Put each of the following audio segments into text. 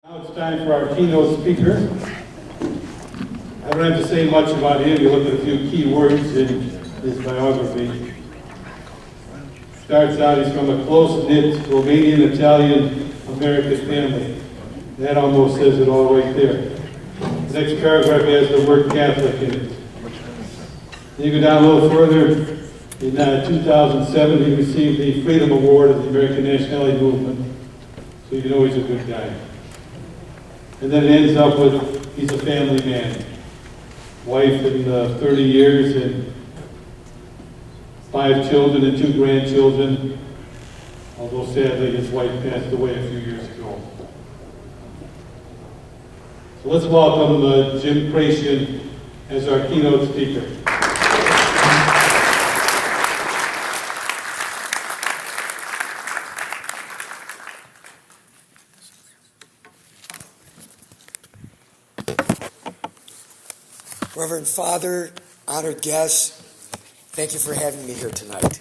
Now it's time for our keynote speaker. I don't have to say much about him. You look at a few key words in his biography. Starts out, he's from a close-knit Romanian, Italian, American family. That almost says it all right there. The next paragraph has the word Catholic in it. Then you go down a little further. In 2007, he received the Freedom Award of the American Nationality Movement. So you know he's a good guy. And then it ends up with, he's a family man. Wife in 30 years and 5 children and 2 grandchildren. Although sadly his wife passed away a few years ago. So let's welcome Jim Creation as our keynote speaker. Reverend Father, honored guests, thank you for having me here tonight.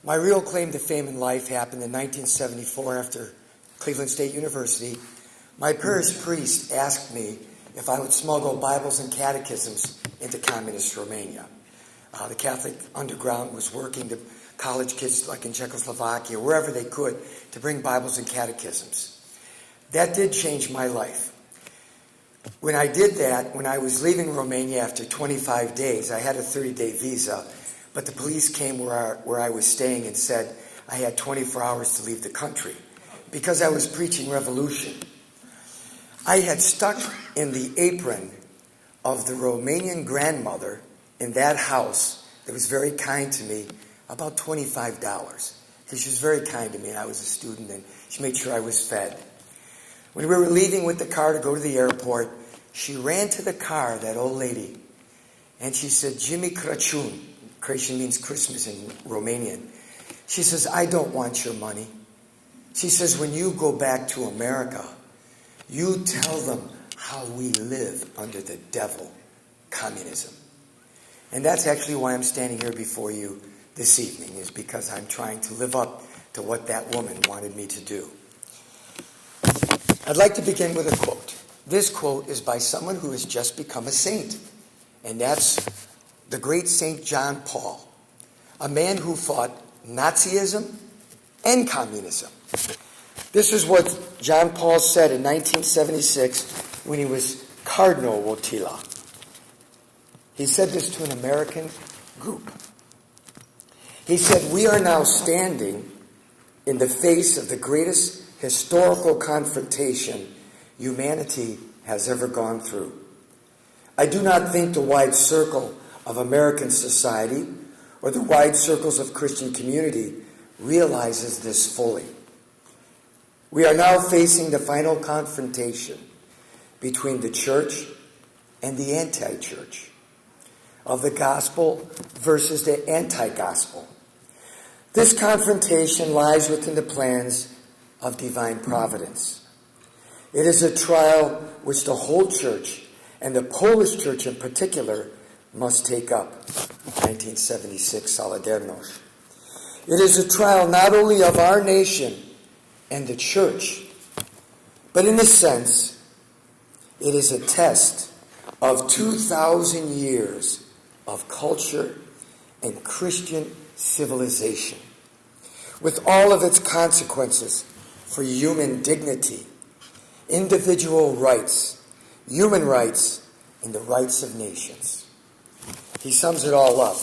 My real claim to fame in life happened in 1974 after Cleveland State University. My parish priest asked me if I would smuggle Bibles and catechisms into communist Romania. The Catholic underground was working to college kids like in Czechoslovakia, wherever they could, to bring Bibles and catechisms. That did change my life. When I did that, when I was leaving Romania after 25 days, I had a 30-day visa, but the police came where I was staying and said I had 24 hours to leave the country because I was preaching revolution. I had stuck in the apron of the Romanian grandmother in that house that was very kind to me about $25. Because she was very kind to me, and I was a student, and she made sure I was fed. When we were leaving with the car to go to the airport, she ran to the car, that old lady, and she said, Jimmy Crăciun. Crăciun means Christmas in Romanian. She says, I don't want your money. She says, when you go back to America, you tell them how we live under the devil, communism. And that's actually why I'm standing here before you this evening, is because I'm trying to live up to what that woman wanted me to do. I'd like to begin with a quote. This quote is by someone who has just become a saint, and that's the great Saint John Paul, a man who fought Nazism and communism. This is what John Paul said in 1976 when he was Cardinal Wojtyla. He said this to an American group. He said, we are now standing in the face of the greatest historical confrontation humanity has ever gone through. I do not think the wide circle of American society or the wide circles of Christian community realizes this fully. We are now facing the final confrontation between the church and the anti-church, of the gospel versus the anti-gospel. This confrontation lies within the plans of divine providence. It is a trial which the whole church, and the Polish church in particular, must take up. 1976, Solidarność. It is a trial not only of our nation and the church, but in a sense, it is a test of 2,000 years of culture and Christian civilization, with all of its consequences for human dignity, individual rights, human rights, and the rights of nations. He sums it all up.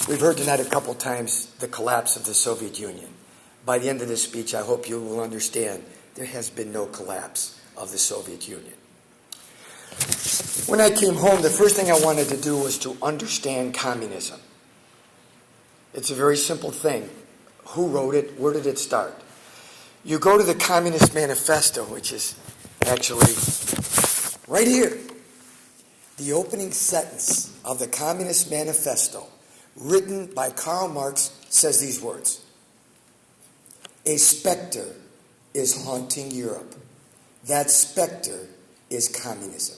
We've heard tonight a couple times the collapse of the Soviet Union. By the end of this speech, I hope you will understand there has been no collapse of the Soviet Union. When I came home, the first thing I wanted to do was to understand communism. It's a very simple thing. Who wrote it? Where did it start? You go to the Communist Manifesto, which is actually right here. The opening sentence of the Communist Manifesto, written by Karl Marx, says these words. A specter is haunting Europe. That specter is communism.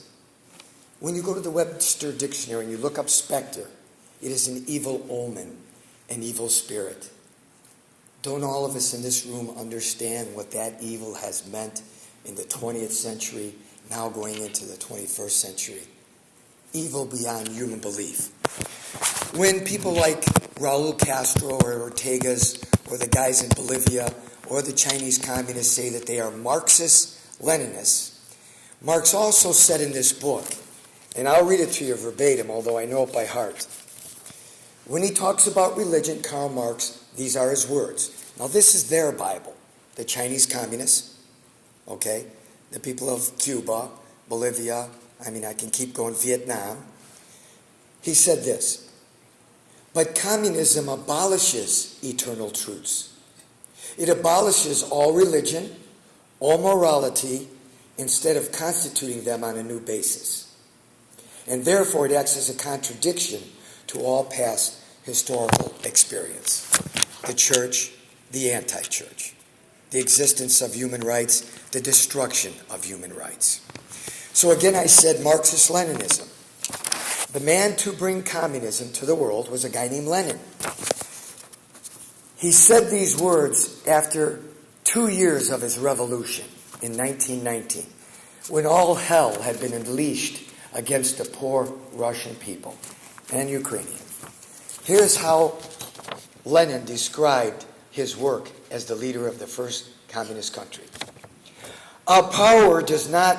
When you go to the Webster Dictionary and you look up specter, it is an evil omen, an evil spirit. Don't all of us in this room understand what that evil has meant in the 20th century, now going into the 21st century. Evil beyond human belief. When people like Raul Castro or Ortega's or the guys in Bolivia or the Chinese communists say that they are Marxist-Leninists, Marx also said in this book, and I'll read it to you verbatim, although I know it by heart. When he talks about religion, Karl Marx, these are his words. Now this is their Bible, the Chinese communists, okay, the people of Cuba, Bolivia, I can keep going, Vietnam. He said this, but communism abolishes eternal truths. It abolishes all religion, all morality, instead of constituting them on a new basis. And therefore it acts as a contradiction to all past historical experience. The church, the anti-church, the existence of human rights, the destruction of human rights. So again, I said Marxist-Leninism. The man to bring communism to the world was a guy named Lenin. He said these words after 2 years of his revolution in 1919, when all hell had been unleashed against the poor Russian people and Ukrainian. Here's how Lenin described his work as the leader of the first communist country. Our power does not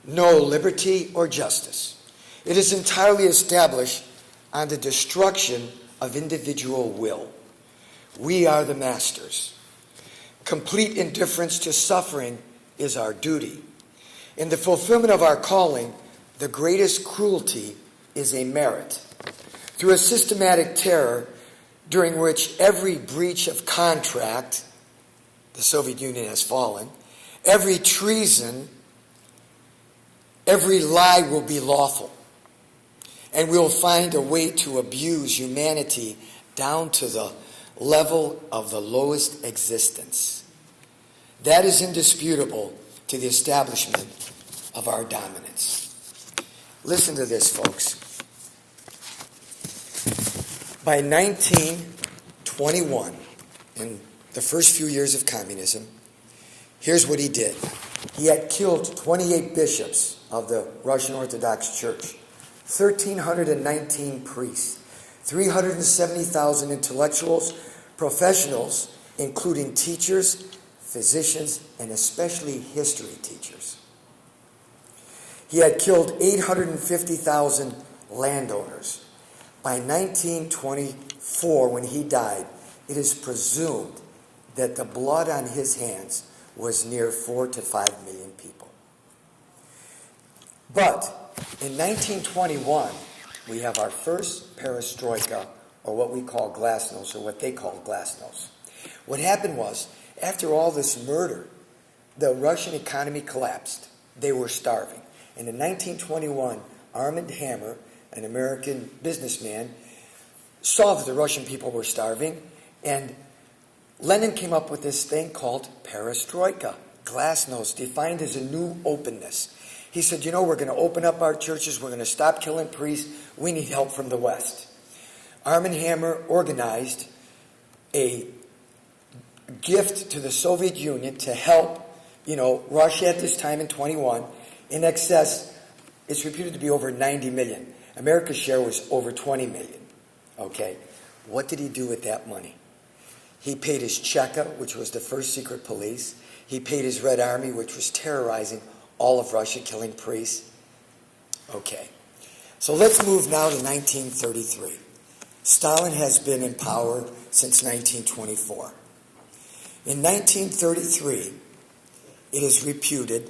know liberty or justice. It is entirely established on the destruction of individual will. We are the masters. Complete indifference to suffering is our duty. In the fulfillment of our calling, the greatest cruelty is a merit. Through a systematic terror during which every breach of contract, the Soviet Union has fallen, every treason, every lie will be lawful. And we'll find a way to abuse humanity down to the level of the lowest existence. That is indisputable to the establishment of our dominance. Listen to this, folks. By 1921, in the first few years of communism, here's what he did. He had killed 28 bishops of the Russian Orthodox Church, 1,319 priests, 370,000 intellectuals, professionals, including teachers, physicians, and especially history teachers. He had killed 850,000 landowners. By 1924, when he died, it is presumed that the blood on his hands was near 4 to 5 million people. But in 1921, we have our first perestroika, or what we call glasnost, or what they call glasnost. What happened was, after all this murder, the Russian economy collapsed. They were starving. And in 1921, Armand Hammer, an American businessman, saw that the Russian people were starving, and Lenin came up with this thing called perestroika, glasnost, defined as a new openness. He said, we're going to open up our churches, we're going to stop killing priests, we need help from the West. Armand Hammer organized a gift to the Soviet Union to help, Russia at this time in 21, in excess, it's reputed to be over 90 million. America's share was over 20 million. Okay, what did he do with that money? He paid his Cheka, which was the first secret police. He paid his Red Army, which was terrorizing all of Russia, killing priests. Okay, so let's move now to 1933. Stalin has been in power since 1924. In 1933, it is reputed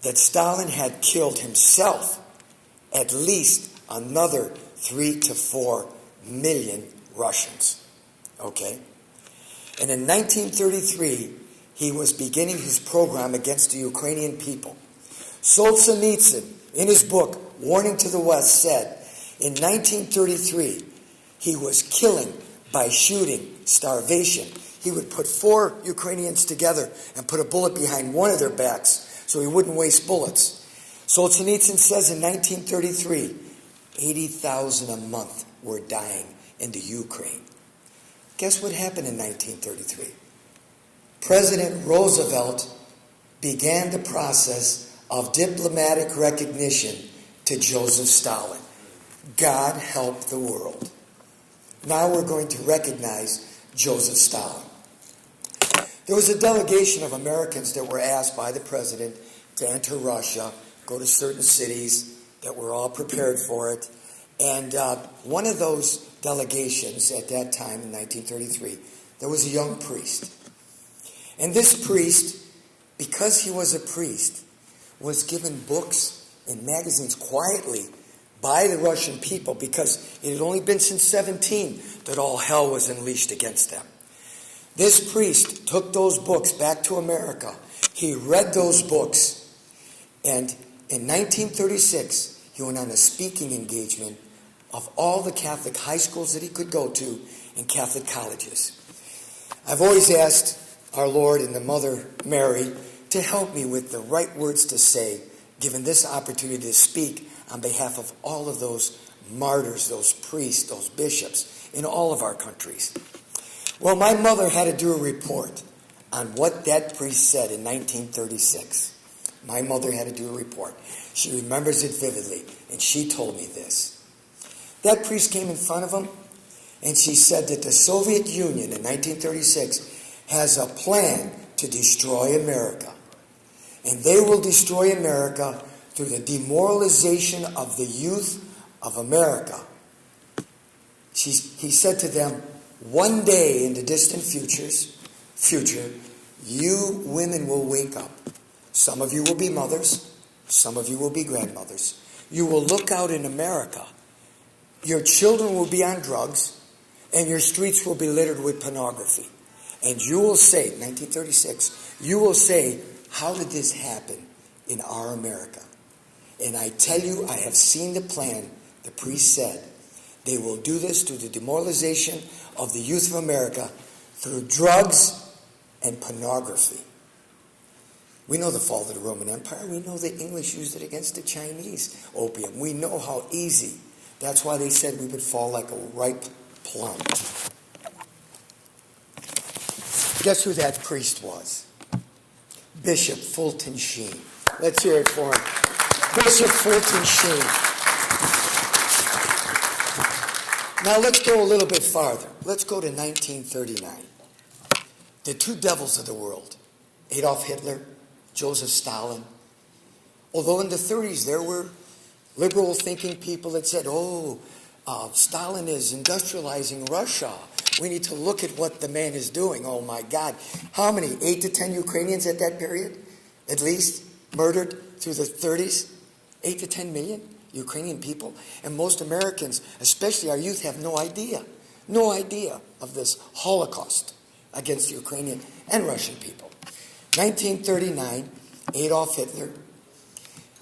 that Stalin had killed himself at least another 3 to 4 million Russians. Okay? And in 1933, he was beginning his program against the Ukrainian people. Solzhenitsyn, in his book, Warning to the West, said, in 1933, he was killing by shooting, starvation. He would put 4 Ukrainians together and put a bullet behind one of their backs so he wouldn't waste bullets. Solzhenitsyn says in 1933, 80,000 a month were dying in the Ukraine. Guess what happened in 1933? President Roosevelt began the process of diplomatic recognition to Joseph Stalin. God help the world. Now we're going to recognize Joseph Stalin. There was a delegation of Americans that were asked by the president to enter Russia, go to certain cities that were all prepared for it. And one of those delegations at that time in 1933, there was a young priest. And this priest, because he was a priest, was given books and magazines quietly by the Russian people because it had only been since 17 that all hell was unleashed against them. This priest took those books back to America. He read those books, and in 1936, he went on a speaking engagement of all the Catholic high schools that he could go to and Catholic colleges. I've always asked our Lord and the Mother Mary to help me with the right words to say, given this opportunity to speak on behalf of all of those martyrs, those priests, those bishops in all of our countries. Well, my mother had to do a report on what that priest said in 1936. My mother had to do a report. She remembers it vividly, and she told me this. That priest came in front of him, and she said that the Soviet Union in 1936 has a plan to destroy America. And they will destroy America through the demoralization of the youth of America. He said to them, one day in the distant future, you women will wake up. Some of you will be mothers. Some of you will be grandmothers. You will look out in America. Your children will be on drugs, and your streets will be littered with pornography. And you will say, 1936, you will say, how did this happen in our America? And I tell you, I have seen the plan. The priest said, they will do this through the demoralization of the youth of America through drugs and pornography. We know the fall of the Roman Empire. We know the English used it against the Chinese opium. We know how easy. That's why they said we would fall like a ripe plum. Guess who that priest was? Bishop Fulton Sheen. Let's hear it for him. Bishop Fulton Sheen. Now let's go a little bit farther. Let's go to 1939. The two devils of the world, Adolf Hitler, Joseph Stalin. Although in the 30s there were liberal thinking people that said, Stalin is industrializing Russia. We need to look at what the man is doing. Oh my God. How many? 8 to 10 Ukrainians at that period, at least, murdered through the 30s? 8 to 10 million Ukrainian people. And most Americans, especially our youth, have no idea of this Holocaust against the Ukrainian and Russian people. 1939, Adolf Hitler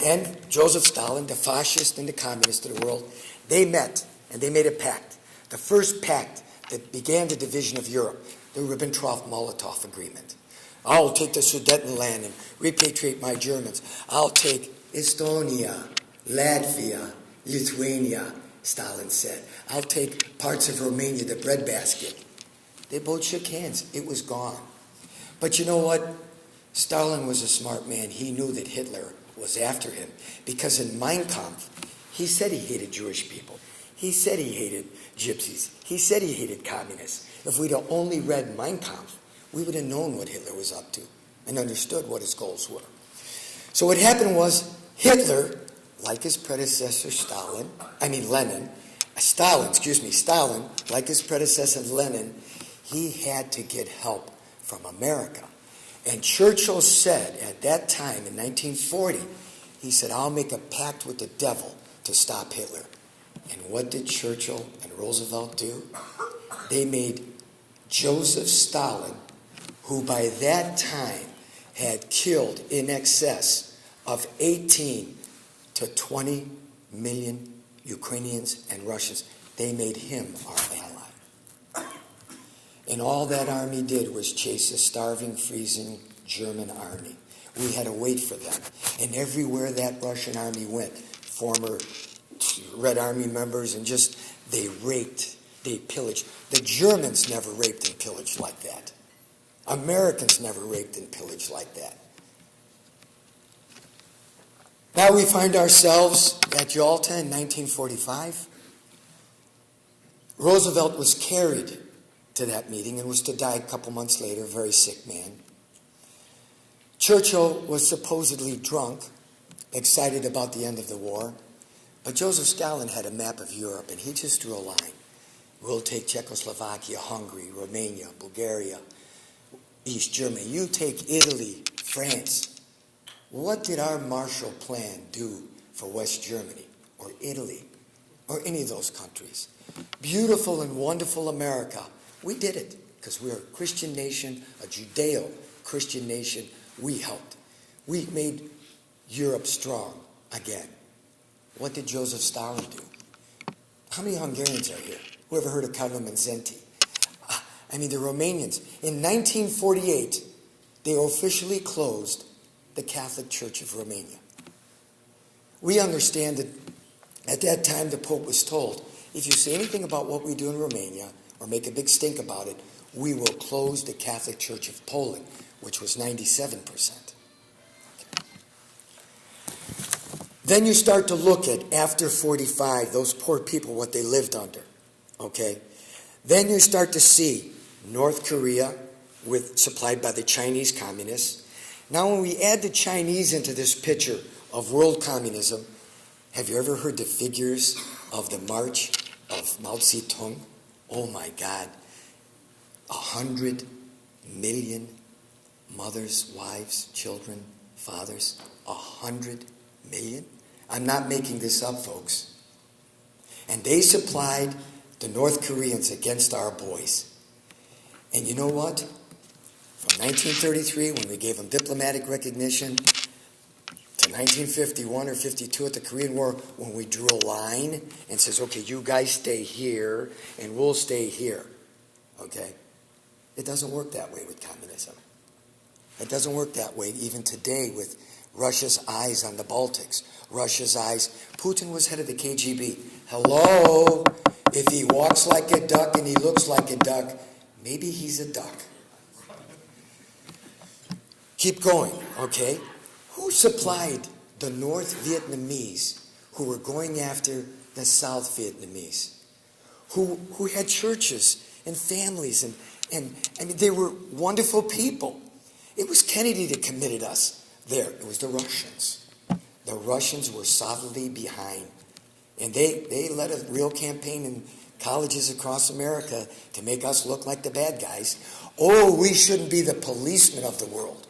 and Joseph Stalin, the fascist and the communist of the world, they met and they made a pact. The first pact that began the division of Europe, the Ribbentrop-Molotov Agreement. I'll take the Sudetenland and repatriate my Germans. I'll take Estonia, Latvia, Lithuania, Stalin said. I'll take parts of Romania, the breadbasket. They both shook hands. It was gone. But you know what? Stalin was a smart man. He knew that Hitler was after him. Because in Mein Kampf, he said he hated Jewish people. He said he hated gypsies. He said he hated communists. If we'd have only read Mein Kampf, we would have known what Hitler was up to and understood what his goals were. So what happened was Hitler, like his predecessor Stalin, like his predecessor Lenin, he had to get help from America. And Churchill said at that time in 1940, he said, I'll make a pact with the devil to stop Hitler. And what did Churchill and Roosevelt do? They made Joseph Stalin, who by that time had killed in excess of 18 to 20 million Ukrainians and Russians. They made him our ally. And all that army did was chase a starving, freezing German army. We had to wait for them. And everywhere that Russian army went, former Red Army members, and just, they raped, they pillaged. The Germans never raped and pillaged like that. Americans never raped and pillaged like that. Now we find ourselves at Yalta in 1945. Roosevelt was carried to that meeting and was to die a couple months later, a very sick man. Churchill was supposedly drunk, excited about the end of the war, but Joseph Stalin had a map of Europe, and he just drew a line. We'll take Czechoslovakia, Hungary, Romania, Bulgaria, East Germany. You take Italy, France. What did our Marshall Plan do for West Germany or Italy or any of those countries? Beautiful and wonderful America. We did it because we're a Christian nation, a Judeo-Christian nation. We helped. We made Europe strong again. What did Joseph Stalin do? How many Hungarians are here? Who ever heard of Kálmán Zenti? The Romanians. In 1948, they officially closed the Catholic Church of Romania. We understand that at that time the Pope was told, if you say anything about what we do in Romania or make a big stink about it, we will close the Catholic Church of Poland, which was 97%. Then you start to look at, after 45, those poor people, what they lived under. Okay? Then you start to see North Korea, supplied by the Chinese communists. Now when we add the Chinese into this picture of world communism, have you ever heard the figures of the march of Mao Zedong? Oh my God. 100 million mothers, wives, children, fathers. 100 million? I'm not making this up, folks. And they supplied the North Koreans against our boys. And you know what? From 1933, when we gave them diplomatic recognition, to 1951 or 52 at the Korean War, when we drew a line and says, okay, you guys stay here and we'll stay here. Okay? It doesn't work that way with communism. It doesn't work that way even today with Russia's eyes on the Baltics. Russia's eyes. Putin was head of the KGB. Hello? If he walks like a duck and he looks like a duck, maybe he's a duck. Keep going, okay? Who supplied the North Vietnamese who were going after the South Vietnamese? Who had churches and families and they were wonderful people. It was Kennedy that committed us there. It was the Russians. The Russians were solidly behind. And they led a real campaign in colleges across America to make us look like the bad guys. Oh, we shouldn't be the policemen of the world.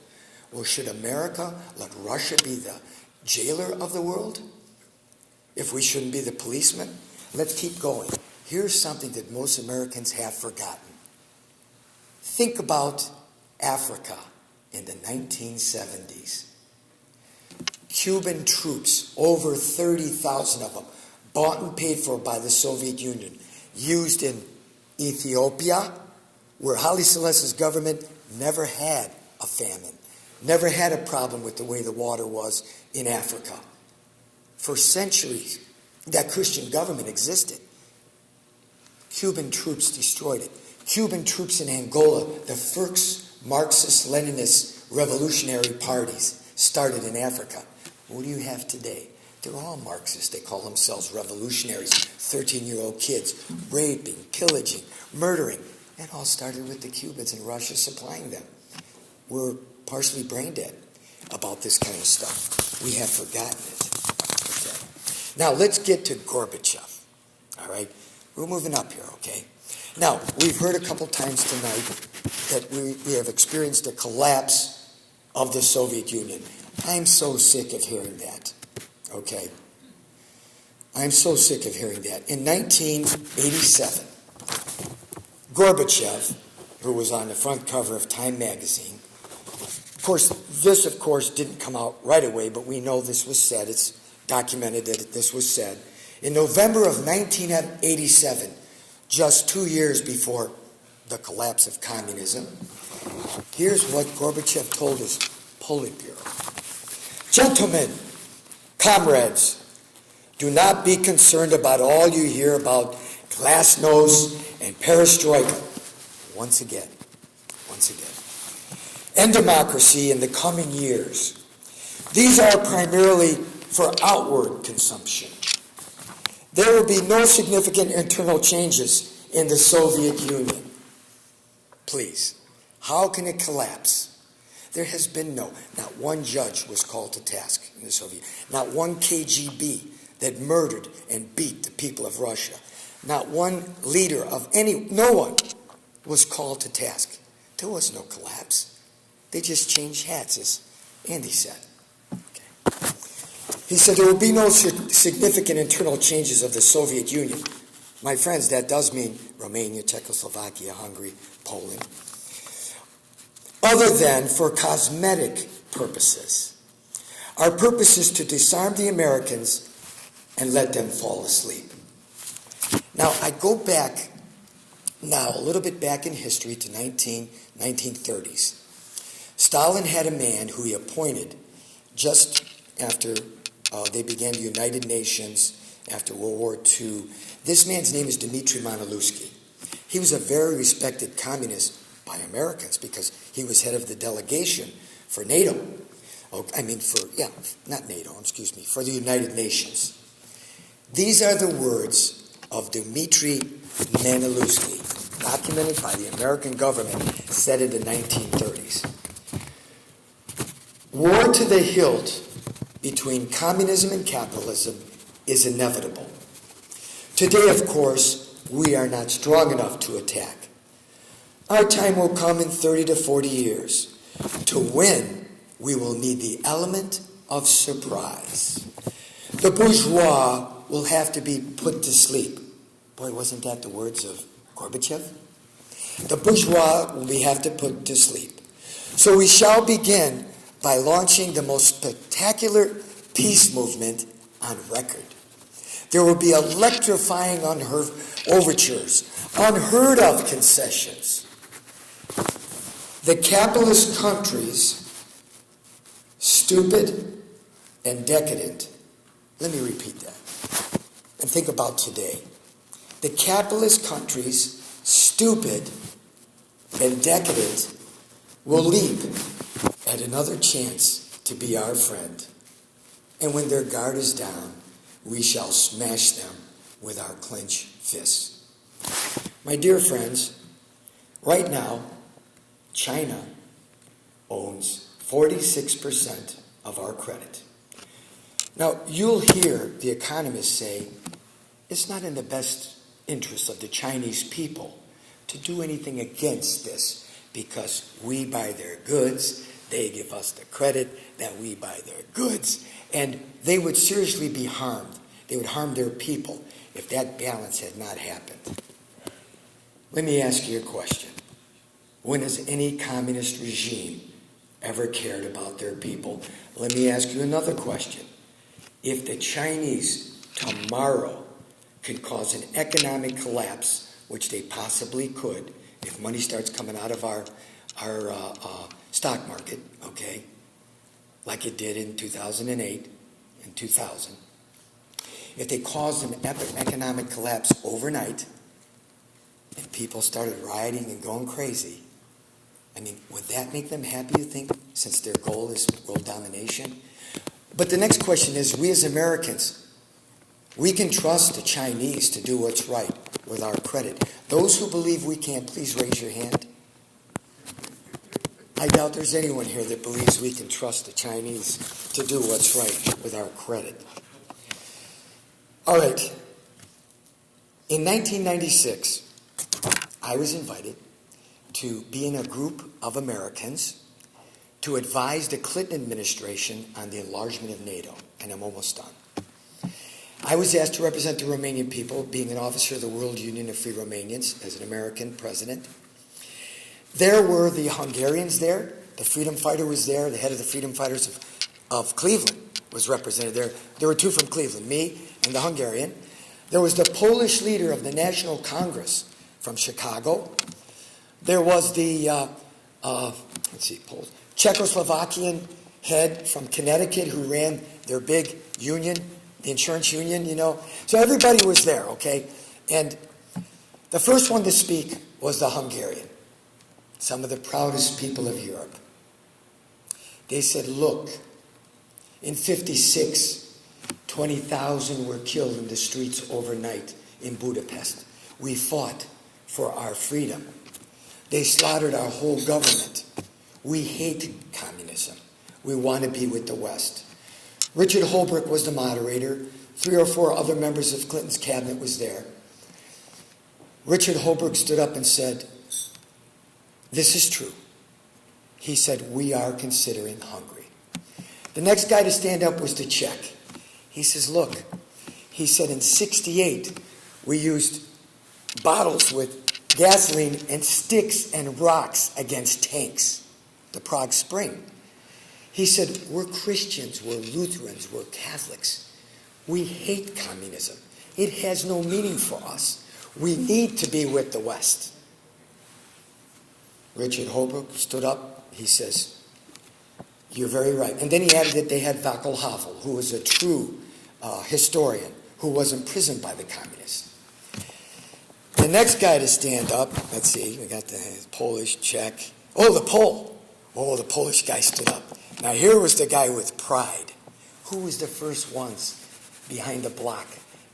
Well, should America let Russia be the jailer of the world? If we shouldn't be the policeman? Let's keep going. Here's something that most Americans have forgotten. Think about Africa in the 1970s. Cuban troops, over 30,000 of them, bought and paid for by the Soviet Union, used in Ethiopia, where Haile Selassie's government never had a famine, never had a problem with the way the water was in Africa. For centuries, that Christian government existed. Cuban troops destroyed it. Cuban troops in Angola, the first Marxist-Leninist revolutionary parties started in Africa. What do you have today? They're all Marxists. They call themselves revolutionaries. 13-year-old kids, raping, pillaging, murdering. It all started with the Cubans and Russia supplying them. We're partially brain dead about this kind of stuff. We have forgotten it. Okay. Now, let's get to Gorbachev. All right? We're moving up here, okay? Now, we've heard a couple times tonight that we have experienced a collapse of the Soviet Union. I'm so sick of hearing that, okay? I'm so sick of hearing that. In 1987, Gorbachev, who was on the front cover of Time magazine, of course, didn't come out right away, but we know this was said. It's documented that this was said. In November of 1987, just 2 years before the collapse of communism, here's what Gorbachev told his Politburo. Gentlemen, comrades, do not be concerned about all you hear about glasnost and perestroika. Once again, and democracy in the coming years. These are primarily for outward consumption. There will be no significant internal changes in the Soviet Union. Please, how can it collapse? There has been not one judge was called to task in the Soviet, not one KGB that murdered and beat the people of Russia, not one leader of no one was called to task. There was no collapse. They just changed hats, as Andy said. Okay. He said there will be no significant internal changes of the Soviet Union. My friends, that does mean Romania, Czechoslovakia, Hungary, Poland, other than for cosmetic purposes. Our purpose is to disarm the Americans and let them fall asleep. Now, I go back now, a little bit back in history to 1930s. Stalin had a man who he appointed just after they began the United Nations after World War II. This man's name is Dmitry Montelusky. He was a very respected communist by Americans because he was head of the delegation for NATO. For the United Nations. These are the words of Dmitry Montelusky, documented by the American government, said in the 1930s. War to the hilt between communism and capitalism is inevitable. Today, of course, we are not strong enough to attack. Our time will come in 30 to 40 years. To win, we will need the element of surprise. The bourgeois will have to be put to sleep. Boy, wasn't that the words of Gorbachev? The bourgeois will have to put to sleep. So we shall begin by launching the most spectacular peace movement on record. There will be electrifying overtures, unheard of concessions. The capitalist countries, stupid and decadent. Let me repeat that. And think about today. The capitalist countries, stupid and decadent, will leap at another chance to be our friend. And when their guard is down, we shall smash them with our clenched fists. My dear friends, right now, China owns 46% of our credit. Now, you'll hear the economists say it's not in the best interest of the Chinese people to do anything against this because we buy their goods, they give us the credit that we buy their goods, and they would seriously be harmed. They would harm their people if that balance had not happened. Let me ask you a question. When has any communist regime ever cared about their people? Let me ask you another question. If the Chinese tomorrow could cause an economic collapse, which they possibly could, if money starts coming out of our stock market, okay, like it did in 2008 and 2000, if they caused an economic collapse overnight and people started rioting and going crazy, I mean, would that make them happy, you think, since their goal is world domination? But the next question is, we as Americans, we can trust the Chinese to do what's right with our credit. Those who believe we can, please raise your hand. I doubt there's anyone here that believes we can trust the Chinese to do what's right with our credit. All right. In 1996, I was invited to be in a group of Americans to advise the Clinton administration on the enlargement of NATO, and I'm almost done. I was asked to represent the Romanian people, being an officer of the World Union of Free Romanians as an American president. There were the Hungarians there, the freedom fighter was there, the head of the freedom fighters of Cleveland was represented there. There were two from Cleveland, me and the Hungarian. There was the Polish leader of the National Congress from Chicago. There was the Czechoslovakian head from Connecticut who ran their big union, the insurance union, you know. So everybody was there, okay? And the first one to speak was the Hungarian, some of the proudest people of Europe. They said, look, in 56, 20,000 were killed in the streets overnight in Budapest. We fought for our freedom. They slaughtered our whole government. We hate communism. We want to be with the West. Richard Holbrooke was the moderator. 3 or 4 other members of Clinton's cabinet was there. Richard Holbrooke stood up and said, "This is true." He said, "We are considering Hungary." The next guy to stand up was the Czech. He says, "Look," he said, "in '68, we used bottles with gasoline and sticks and rocks against tanks, the Prague Spring." He said, "We're Christians, we're Lutherans, we're Catholics. We hate communism. It has no meaning for us. We need to be with the West." Richard Holbrooke stood up. He says, "You're very right." And then he added that they had Václav Havel, who was a true historian, who was imprisoned by the communists. The next guy to stand up, let's see, we got the Polish, Czech. Oh, the Pole. Oh, the Polish guy stood up. Now here was the guy with pride. Who was the first ones behind the block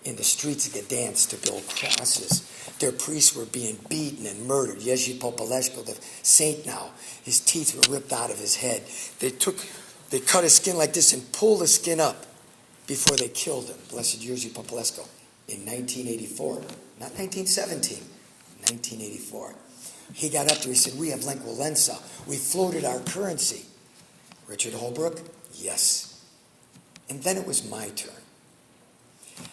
in the streets of Gdansk to build crosses? Their priests were being beaten and murdered. Jerzy Popoleszko, the saint now, his teeth were ripped out of his head. They cut his skin like this and pulled the skin up before they killed him. Blessed Jerzy Popoleszko in 1984, not 1917, 1984. He got up there, he said, "We have lengua lensa. We floated our currency." Richard Holbrooke, yes. And then it was my turn.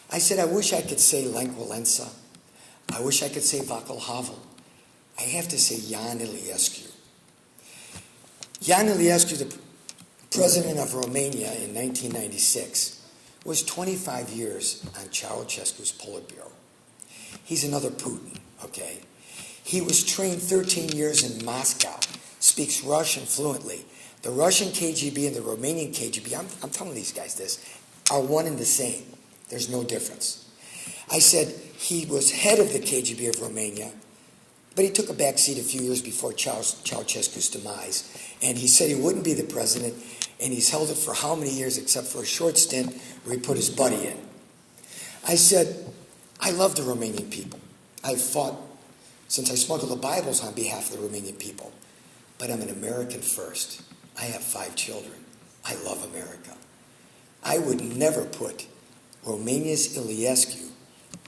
I said, "I wish I could say lengua lensa. I wish I could say Václav Havel. I have to say Jan Iliescu." Jan Iliescu, the president of Romania in 1996, was 25 years on Ceausescu's Politburo. He's another Putin, okay? He was trained 13 years in Moscow, speaks Russian fluently. The Russian KGB and the Romanian KGB, I'm telling these guys this, are one and the same. There's no difference. I said he was head of the KGB of Romania, but he took a back seat a few years before Ceausescu's demise. And he said he wouldn't be the president, and he's held it for how many years except for a short stint where he put his buddy in. I said, I love the Romanian people. I've fought since I smuggled the Bibles on behalf of the Romanian people. But I'm an American first. I have 5 children. I love America. I would never put Romania's Iliescu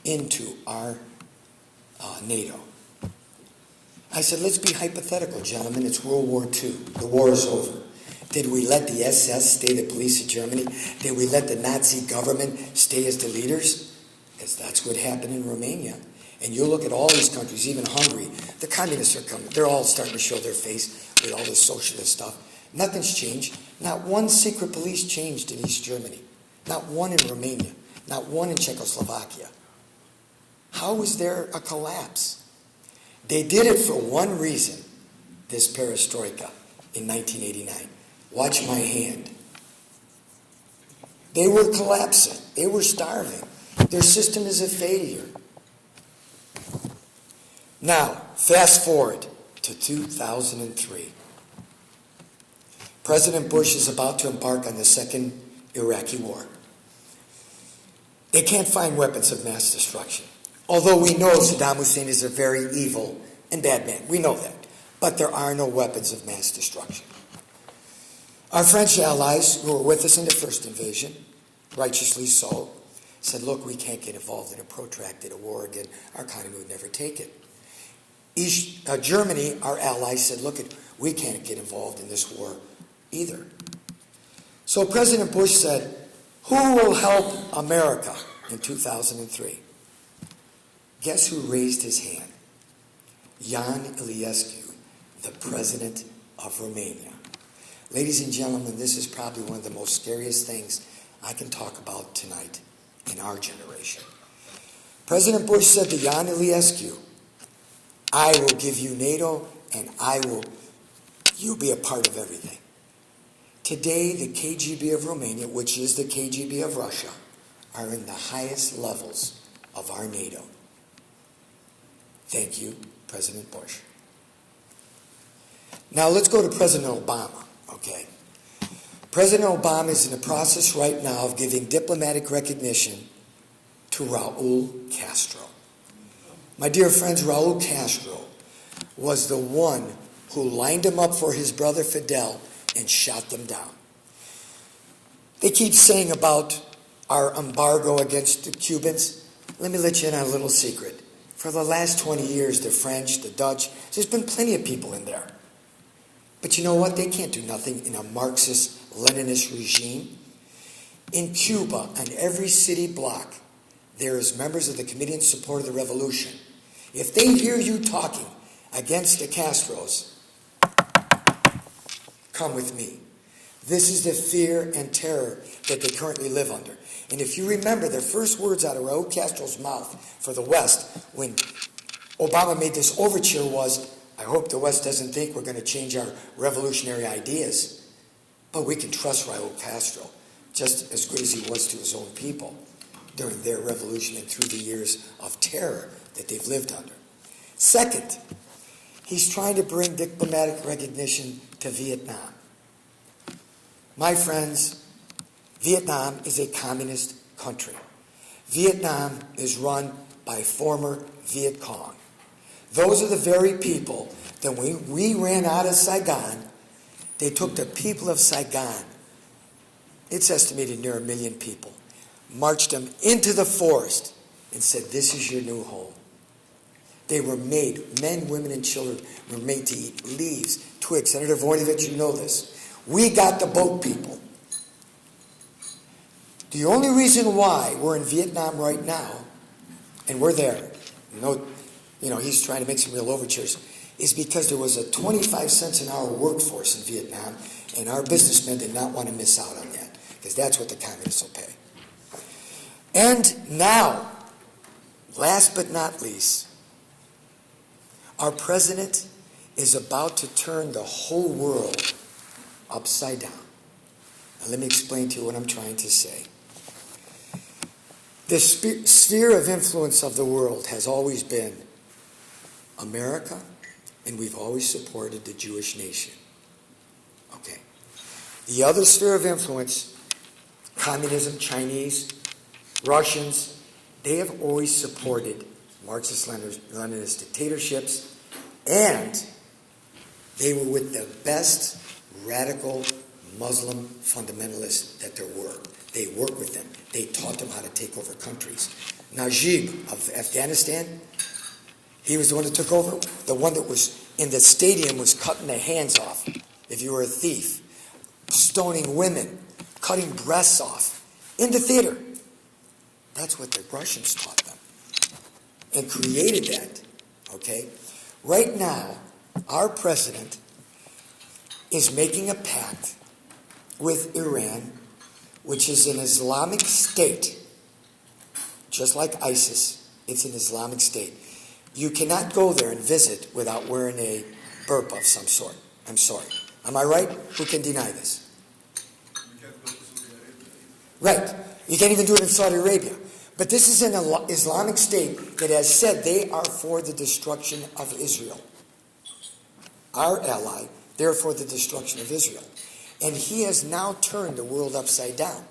into our NATO. I said, let's be hypothetical, gentlemen. It's World War II. The war is over. Did we let the SS stay the police of Germany? Did we let the Nazi government stay as the leaders? Because that's what happened in Romania. And you look at all these countries, even Hungary, the communists are coming. They're all starting to show their face with all this socialist stuff. Nothing's changed. Not one secret police changed in East Germany. Not one in Romania. Not one in Czechoslovakia. How was there a collapse? They did it for one reason, this perestroika in 1989. Watch my hand. They were collapsing. They were starving. Their system is a failure. Now, fast forward to 2003. President Bush is about to embark on the second Iraqi war. They can't find weapons of mass destruction. Although we know Saddam Hussein is a very evil and bad man. We know that. But there are no weapons of mass destruction. Our French allies, who were with us in the first invasion, righteously so, said, look, we can't get involved in a protracted war again. Our economy would never take it. Germany, our allies, said, look, we can't get involved in this war either. So President Bush said, who will help America in 2003? Guess who raised his hand? Jan Iliescu, the president of Romania. Ladies and gentlemen, this is probably one of the most scariest things I can talk about tonight in our generation. President Bush said to Jan Iliescu, I will give you NATO and you'll be a part of everything. Today, the KGB of Romania, which is the KGB of Russia, are in the highest levels of our NATO. Thank you, President Bush. Now let's go to President Obama, okay? President Obama is in the process right now of giving diplomatic recognition to Raul Castro. My dear friends, Raul Castro was the one who lined him up for his brother Fidel and shot them down. They keep saying about our embargo against the Cubans. Let me let you in on a little secret. For the last 20 years, the French, the Dutch, there's been plenty of people in there. But you know what? They can't do nothing in a Marxist-Leninist regime. In Cuba, on every city block, there is members of the Committee in Support of the Revolution. If they hear you talking against the Castros, come with me. This is the fear and terror that they currently live under. And if you remember, the first words out of Raul Castro's mouth for the West when Obama made this overture was, I hope the West doesn't think we're going to change our revolutionary ideas. But we can trust Raul Castro, just as good as he was to his own people during their revolution and through the years of terror that they've lived under. Second, he's trying to bring diplomatic recognition to Vietnam. My friends, Vietnam is a communist country. Vietnam is run by former Viet Cong. Those are the very people that when we ran out of Saigon, they took the people of Saigon, it's estimated near 1 million people, marched them into the forest and said, this is your new home. They were made, men, women, and children were made to eat leaves, twigs. Senator Voinovich, you know this. We got the boat people. The only reason why we're in Vietnam right now, and we're there, he's trying to make some real overtures, is because there was a 25 cents an hour workforce in Vietnam, and our businessmen did not want to miss out on that, because that's what the communists will pay. And now, last but not least, our president is about to turn the whole world upside down. Now let me explain to you what I'm trying to say. The sphere of influence of the world has always been America, and we've always supported the Jewish nation. Okay. The other sphere of influence, communism, Chinese, Russians, they have always supported Marxist-Leninist dictatorships, and they were with the best radical Muslim fundamentalists that there were. They worked with them. They taught them how to take over countries. Najib of Afghanistan, he was the one that took over. The one that was in the stadium was cutting the hands off if you were a thief, stoning women, cutting breasts off in the theater. That's what the Russians taught them and created that. Okay? Right now, our president is making a pact with Iran, which is an Islamic State, just like ISIS. It's an Islamic State. You cannot go there and visit without wearing a burqa of some sort. I'm sorry. Am I right? Who can deny this? Right. You can't even do it in Saudi Arabia. But this is an Islamic State that has said they are for the destruction of Israel. Our ally, they're for the destruction of Israel. And he has now turned the world upside down.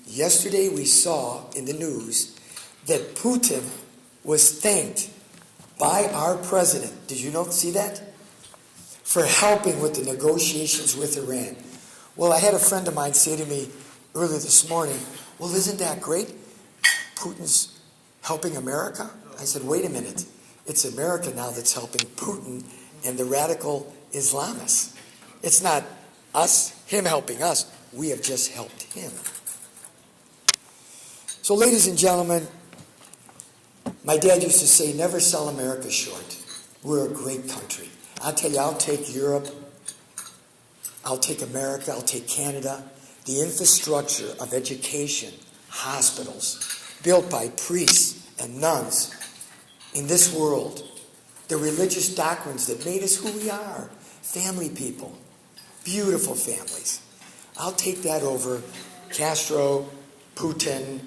Yesterday we saw in the news that Putin was thanked by our president. Did you see that? For helping with the negotiations with Iran. Well, I had a friend of mine say to me earlier this morning, well, isn't that great? Putin's helping America? I said, wait a minute. It's America now that's helping Putin and the radical Islamists. It's not him helping us. We have just helped him. So, ladies and gentlemen, my dad used to say, never sell America short. We're a great country. I'll tell you, I'll take Europe, I'll take America, I'll take Canada. The infrastructure of education, hospitals, built by priests and nuns in this world, the religious doctrines that made us who we are, family people, beautiful families. I'll take that over Castro, Putin,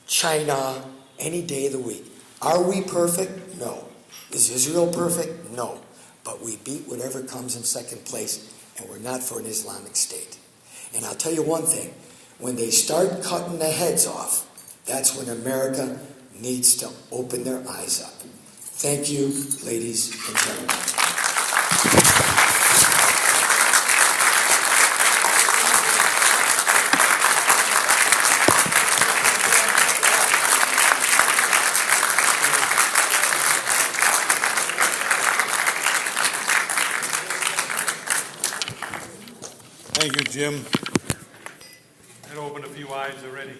China, any day of the week. Are we perfect? No. Is Israel perfect? No. But we beat whatever comes in second place, and we're not for an Islamic State. And I'll tell you one thing, when they start cutting the heads off, that's when America needs to open their eyes up. Thank you, ladies and gentlemen. Thank you, Jim. That opened a few eyes already.